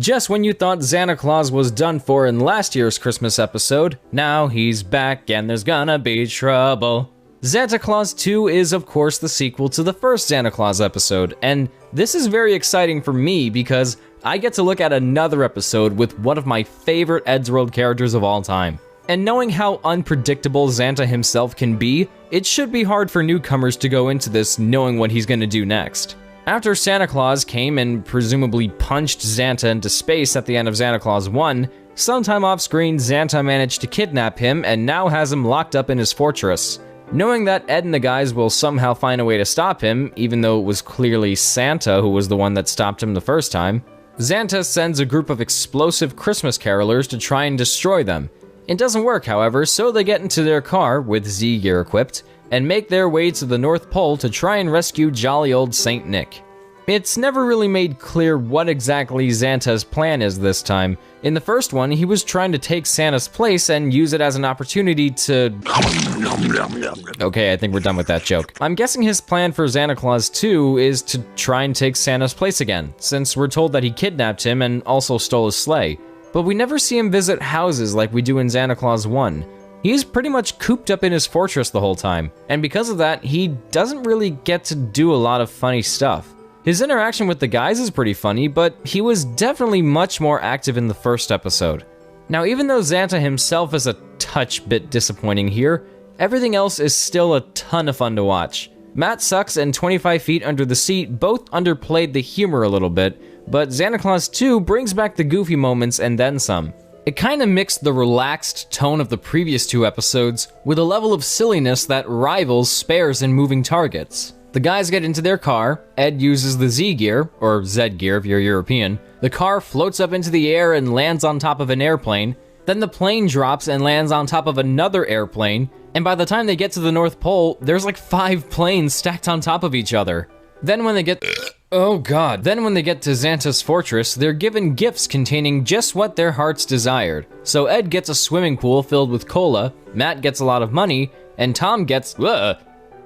Just when you thought Santa Claus was done for in last year's Christmas episode, now he's back and there's gonna be trouble. Santa Claus 2 is of course the sequel to the first Santa Claus episode, and this is very exciting for me because I get to look at another episode with one of my favorite Eddsworld characters of all time. And knowing how unpredictable Zanta himself can be, it should be hard for newcomers to go into this knowing what he's gonna do next. After Santa Claus came and presumably punched Zanta into space at the end of Santa Claus 1, sometime off-screen Zanta managed to kidnap him and now has him locked up in his fortress. Knowing that Ed and the guys will somehow find a way to stop him, even though it was clearly Santa who was the one that stopped him the first time, Zanta sends a group of explosive Christmas carolers to try and destroy them. It doesn't work, however, so they get into their car, with Z-gear equipped, and make their way to the North Pole to try and rescue jolly old Saint Nick. It's never really made clear what exactly Zanta's plan is this time. In the first one, he was trying to take Santa's place and use it as an opportunity to... Okay, I think we're done with that joke. I'm guessing his plan for Santa Claus 2 is to try and take Santa's place again, since we're told that he kidnapped him and also stole his sleigh. But we never see him visit houses like we do in Santa Claus 1. He's pretty much cooped up in his fortress the whole time, and because of that, he doesn't really get to do a lot of funny stuff. His interaction with the guys is pretty funny, but he was definitely much more active in the first episode. Now, even though Zanta himself is a touch bit disappointing here, everything else is still a ton of fun to watch. Matt Sucks and 25 Feet Under the Seat both underplayed the humor a little bit, but Santa Claus 2 brings back the goofy moments and then some. It kinda mixed the relaxed tone of the previous two episodes with a level of silliness that rivals Spares in Moving Targets. The guys get into their car, Ed uses the Z-gear, or Z-gear if you're European, the car floats up into the air and lands on top of an airplane, then the plane drops and lands on top of another airplane, and by the time they get to the North Pole, there's like 5 planes stacked on top of each other. Then when they get... Oh god. Then when they get to Zanta's fortress, they're given gifts containing just what their hearts desired. So Ed gets a swimming pool filled with cola, Matt gets a lot of money, and Tom gets...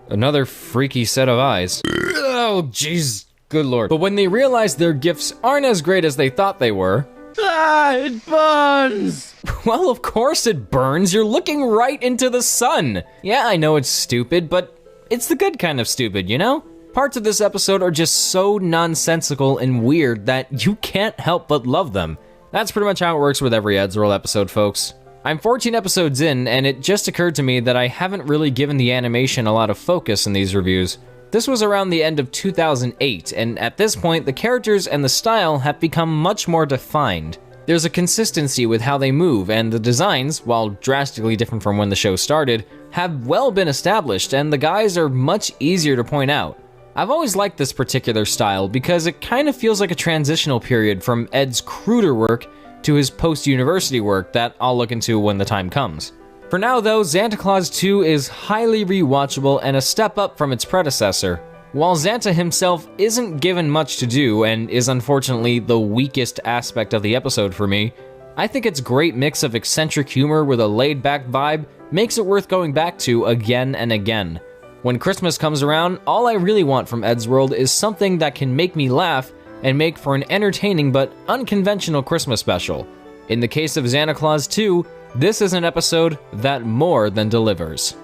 another freaky set of eyes. Oh jeez, good lord. But when they realize their gifts aren't as great as they thought they were... it burns! Well, of course it burns, you're looking right into the sun! Yeah, I know it's stupid, but it's the good kind of stupid, you know? Parts of this episode are just so nonsensical and weird that you can't help but love them. That's pretty much how it works with every Eddsworld episode, folks. I'm 14 episodes in, and it just occurred to me that I haven't really given the animation a lot of focus in these reviews. This was around the end of 2008, and at this point, the characters and the style have become much more defined. There's a consistency with how they move, and the designs, while drastically different from when the show started, have well been established, and the guys are much easier to point out. I've always liked this particular style because it kind of feels like a transitional period from Ed's cruder work to his post-university work that I'll look into when the time comes. For now though, Santa Claus 2 is highly rewatchable and a step up from its predecessor. While Zanta himself isn't given much to do and is unfortunately the weakest aspect of the episode for me, I think its great mix of eccentric humor with a laid-back vibe makes it worth going back to again and again. When Christmas comes around, all I really want from Eddsworld is something that can make me laugh and make for an entertaining but unconventional Christmas special. In the case of Santa Claus 2, this is an episode that more than delivers.